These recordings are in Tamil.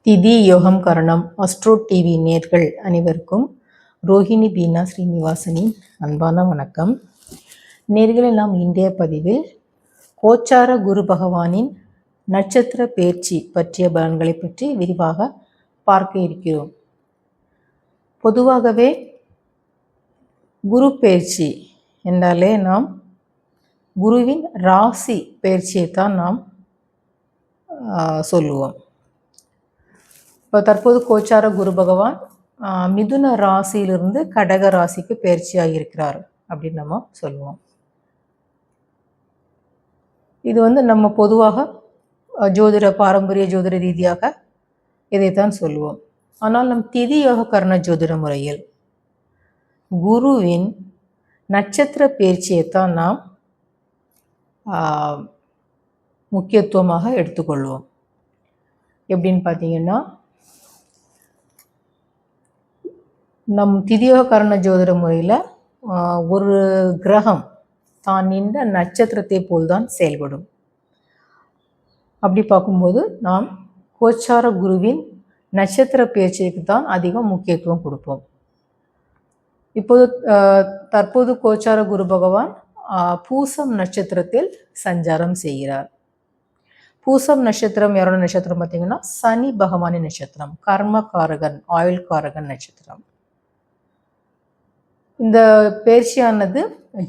திதி யோகம் கரணம் அஸ்ட்ரோ டிவி நேர்கள் அனைவருக்கும் ரோஹிணி பீனா ஸ்ரீனிவாசனின் அன்பான வணக்கம். நேர்களை நாம் இன்றைய பதிவில் கோச்சார குரு பகவானின் நட்சத்திர பெயர்ச்சி பற்றிய பலன்களை பற்றி விரிவாக பார்க்க இருக்கிறோம். பொதுவாகவே குரு பெயர்ச்சி என்றாலே நாம் குருவின் ராசி பெயர்ச்சியைத்தான் நாம் சொல்லுவோம். இப்போ தற்போது கோச்சார குரு பகவான் மிதுன ராசியிலிருந்து கடக ராசிக்கு பயிற்சியாக இருக்கிறார் அப்படின்னு நம்ம சொல்லுவோம். இது நம்ம பொதுவாக பாரம்பரிய ஜோதிட ரீதியாக இதைத்தான் சொல்லுவோம். ஆனால் நம் திதி யோக கர்ண ஜோதிட முறையில் குருவின் நட்சத்திர பயிற்சியைத்தான் நாம் முக்கியத்துவமாக எடுத்துக்கொள்வோம். எப்படின்னு பார்த்தீங்கன்னா, நம் திதியோக கரண ஜோதிட முறையில் ஒரு கிரகம் தான் நின்ற நட்சத்திரத்தை போல்தான் செயல்படும். அப்படி பார்க்கும்போது நாம் கோச்சார குருவின் நட்சத்திர பயிற்சிக்கு தான் அதிகம் முக்கியத்துவம் கொடுப்போம். தற்போது கோச்சார குரு பகவான் பூசம் நட்சத்திரத்தில் சஞ்சாரம் செய்கிறார். பூசம் நட்சத்திரம் யாரோட நட்சத்திரம் பார்த்தீங்கன்னா, சனி பகவானின் நட்சத்திரம், கர்மகாரகன், ஆயுள் காரகன் நட்சத்திரம். இந்த பயிற்சியானது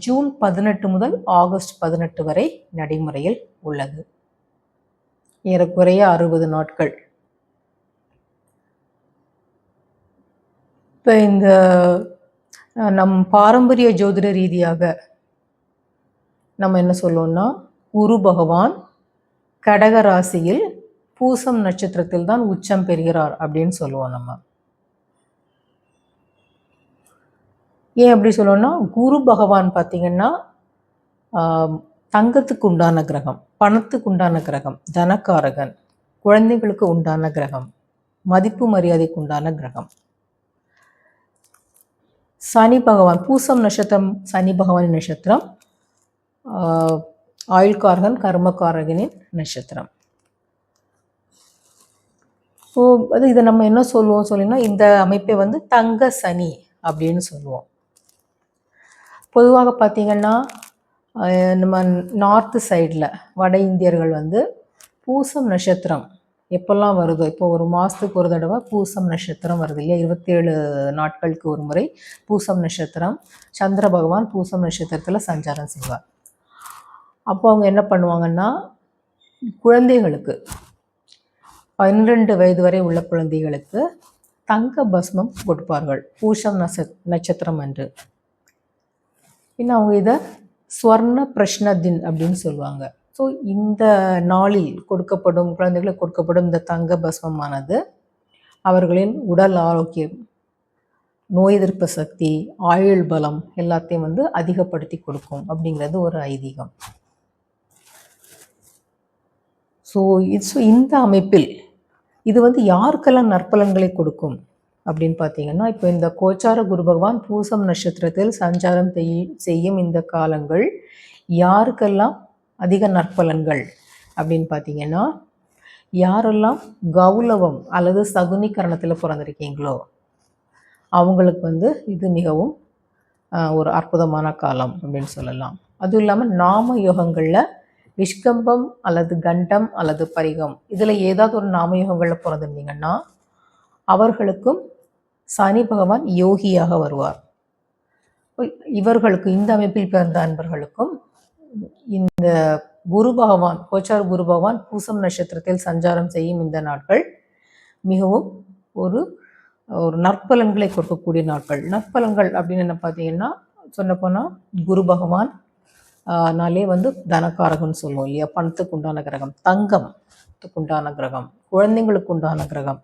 ஜூன் 18 முதல் ஆகஸ்ட் 18 வரை நடைமுறையில் உள்ளது. ஏறக்குறைய 60 நாட்கள். இப்போ இந்த நம் பாரம்பரிய ஜோதிட ரீதியாக நம்ம என்ன சொல்லுவோம்னா, குரு பகவான் கடக ராசியில் பூசம் நட்சத்திரத்தில் தான் உச்சம் பெறுகிறார் அப்படின்னு சொல்லுவோம். நம்ம ஏன் அப்படி சொல்லணும்னா, குரு பகவான் பார்த்தீங்கன்னா தங்கத்துக்கு உண்டான கிரகம், பணத்துக்கு உண்டான கிரகம், தனக்காரகன், குழந்தைகளுக்கு உண்டான கிரகம், மதிப்பு மரியாதைக்கு உண்டான கிரகம். சனி பகவான் பூசம் நட்சத்திரம், சனி பகவானின் நட்சத்திரம், ஆயுள்காரகன், கர்மக்காரகனின் நட்சத்திரம். இதை நம்ம என்ன சொல்லுவோம் சொல்லினா, இந்த அமைப்பை தங்க சனி அப்படின்னு சொல்லுவோம். பொதுவாக பார்த்திங்கன்னா, நம்ம நார்த்து சைடில் வட இந்தியர்கள் பூசம் நட்சத்திரம் எப்போல்லாம் வருதோ, இப்போ ஒரு மாதத்துக்கு ஒரு தடவை பூசம் நட்சத்திரம் வருது இல்லையா, 27 நாட்களுக்கு ஒரு முறை பூசம் நட்சத்திரம், சந்திர பகவான் பூசம் நட்சத்திரத்தில் சஞ்சாரம் செய்வார். அப்போ அவங்க என்ன பண்ணுவாங்கன்னா, குழந்தைகளுக்கு 12 வயது வரை உள்ள குழந்தைகளுக்கு தங்க பஸ்மம் கொடுப்பார்கள் பூசம் நட்சத்திரம் அன்று. இன்னும் அவங்க இதை ஸ்வர்ண பிரஷ்ன தின் அப்படின்னு சொல்லுவாங்க. ஸோ இந்த நாளில் குழந்தைகளுக்கு கொடுக்கப்படும் இந்த தங்க பஸ்மமானது அவர்களின் உடல் ஆரோக்கியம், நோய் எதிர்ப்பு சக்தி, ஆயுள் பலம் எல்லாத்தையும் அதிகப்படுத்தி கொடுக்கும் அப்படிங்கிறது ஒரு ஐதீகம். ஸோ இந்த அமைப்பில் இது யாருக்கெல்லாம் நற்பலன்களை கொடுக்கும் அப்படின்னு பார்த்தீங்கன்னா, இப்போ இந்த கோச்சார குரு பகவான் பூசம் நட்சத்திரத்தில் சஞ்சாரம் செய்யும் இந்த காலங்கள் யாருக்கெல்லாம் அதிக நற்பலன்கள் அப்படின்னு பார்த்தீங்கன்னா, யாரெல்லாம் கௌலவம் அல்லது சகுனிகரணத்தில் பிறந்திருக்கீங்களோ அவங்களுக்கு இது மிகவும் ஒரு அற்புதமான காலம் அப்படின்னு சொல்லலாம். அதுவும் இல்லாமல் நாம யோகங்களில் விஷ்கம்பம் அல்லது கண்டம் அல்லது பரிகம் இதில் ஏதாவது ஒரு நாம யோகங்களில் பிறந்திருந்தீங்கன்னா அவர்களுக்கும் சனி பகவான் யோகியாக வருவார். இவர்களுக்கு, இந்த அமைப்பில் பிறந்த அன்பர்களுக்கும் இந்த குரு பகவான், கோச்சார குரு பகவான் பூசம் நட்சத்திரத்தில் சஞ்சாரம் செய்யும் இந்த நாட்கள் மிகவும் ஒரு நற்பலன்களை கொடுக்கக்கூடிய நாட்கள். நற்பலன்கள் அப்படின்னு என்ன பார்த்தீங்கன்னா, சொன்னப்போனால் குரு பகவான் நாளே தனக்காரகன்னு சொல்லுவோம் இல்லையா, பணத்துக்கு உண்டான கிரகம், தங்கத்துக்கு உண்டான கிரகம், குழந்தைங்களுக்கு உண்டான கிரகம்.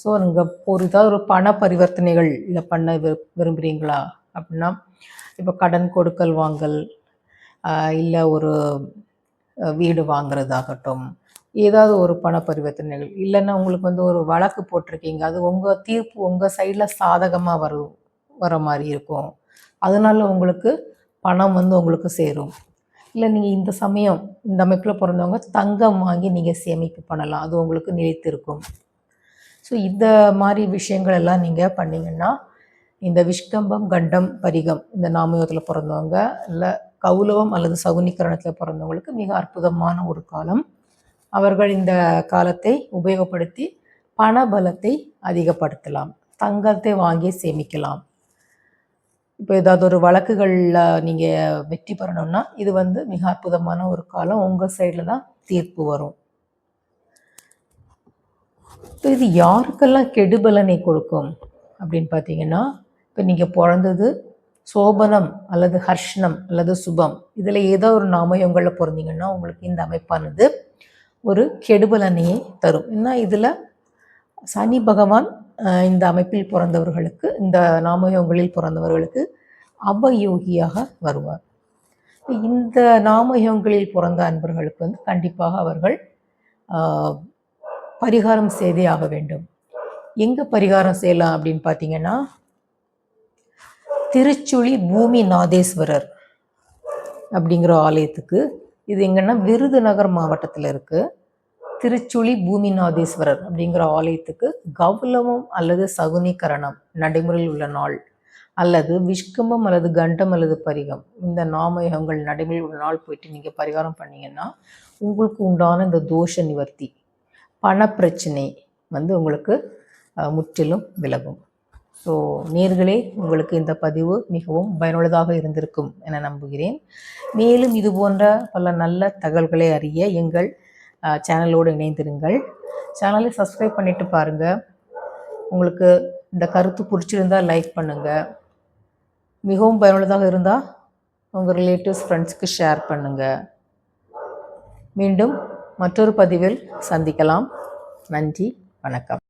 ஸோ நீங்கள் ஏதாவது ஒரு பண பரிவர்த்தனைகள் இல்லை பண்ண விரும்புகிறீங்களா அப்படின்னா, இப்போ கடன் கொடுக்கல் வாங்கல், இல்லை ஒரு வீடு வாங்குறதாகட்டும், ஏதாவது ஒரு பண பரிவர்த்தனைகள், இல்லைன்னா உங்களுக்கு ஒரு வழக்கு போட்டிருக்கீங்க, அது உங்கள் தீர்ப்பு உங்கள் சைடில் சாதகமாக வர மாதிரி இருக்கும், அதனால உங்களுக்கு பணம் உங்களுக்கு சேரும். இல்லை நீங்கள் இந்த சமயம் இந்த அமைப்பில் பிறந்தவங்க தங்கம் வாங்கி நீங்கள் சேமிப்பு பண்ணலாம், அது உங்களுக்கு நிலைத்திருக்கும். ஸோ இந்த மாதிரி விஷயங்கள் எல்லாம் நீங்கள் பண்ணிங்கன்னா இந்த விஷ்கம்பம், கண்டம், பரிகம் இந்த நாமயோகத்தில் பிறந்தவங்க இல்லை கௌலவம் அல்லது சகுனிகரணத்தில் பிறந்தவங்களுக்கு மிக அற்புதமான ஒரு காலம். அவர்கள் இந்த காலத்தை உபயோகப்படுத்தி பணபலத்தை அதிகப்படுத்தலாம், தங்கத்தை வாங்கி சேமிக்கலாம். இப்போ ஏதாவது ஒரு வழக்குகளில் நீங்கள் வெற்றி பெறணும்னா இது மிக அற்புதமான ஒரு காலம். உங்கள் சைடில் தான் தீர்ப்பு வரும். இப்போ இது யாருக்கெல்லாம் கெடுபலனை கொடுக்கும் அப்படின்னு பார்த்தீங்கன்னா, இப்போ நீங்கள் பிறந்தது சோபனம் அல்லது ஹர்ஷ்ணம் அல்லது சுபம் இதில் ஏதோ ஒரு நாமயங்களில் பிறந்தீங்கன்னா உங்களுக்கு இந்த அமைப்பானது ஒரு கெடுபலனையை தரும். ஏன்னா இதில் சனி பகவான் இந்த அமைப்பில் பிறந்தவர்களுக்கு, இந்த நாமயோகங்களில் பிறந்தவர்களுக்கு அவயோகியாக வருவார். இந்த நாமயோகங்களில் பிறந்த அன்பர்களுக்கு கண்டிப்பாக அவர்கள் பரிகாரம் செய்தே ஆக வேண்டும். எங்கே பரிகாரம் செய்யலாம் அப்படின்னு பார்த்தீங்கன்னா, திருச்சுழி பூமி நாதேஸ்வரர் அப்படிங்கிற ஆலயத்துக்கு, இது எங்கன்னா விருதுநகர் மாவட்டத்தில் இருக்குது. திருச்சுழி பூமிநாதேஸ்வரர் அப்படிங்கிற ஆலயத்துக்கு கௌலவம் அல்லது சகுனிகரணம் நடைமுறையில் உள்ள நாள் அல்லது விஷ்கம்பம் அல்லது கண்டம் அல்லது பரிகம் இந்த நாமயோகங்கள் நடைமுறையில் உள்ள நாள் போயிட்டு நீங்கள் பரிகாரம் பண்ணிங்கன்னா உங்களுக்கு உண்டான இந்த தோஷ நிவர்த்தி, பணப்பிரச்சனை உங்களுக்கு முற்றிலும் விலகும். ஸோ நேர்களே, உங்களுக்கு இந்த பதிவு மிகவும் பயனுள்ளதாக இருந்திருக்கும் என நம்புகிறேன். மேலும் இது போன்ற பல நல்ல தகவல்களை அறிய எங்கள் சேனலோடு இணைந்திருங்கள். சேனலை சப்ஸ்கிரைப் பண்ணிவிட்டு பாருங்கள். உங்களுக்கு இந்த கருத்து பிடிச்சிருந்தால் லைக் பண்ணுங்கள். மிகவும் பயனுள்ளதாக இருந்தால் உங்கள் ரிலேட்டிவ்ஸ், ஃப்ரெண்ட்ஸுக்கு ஷேர் பண்ணுங்கள். மீண்டும் மற்றொரு பதிவில் சந்திக்கலாம். நன்றி, வணக்கம்.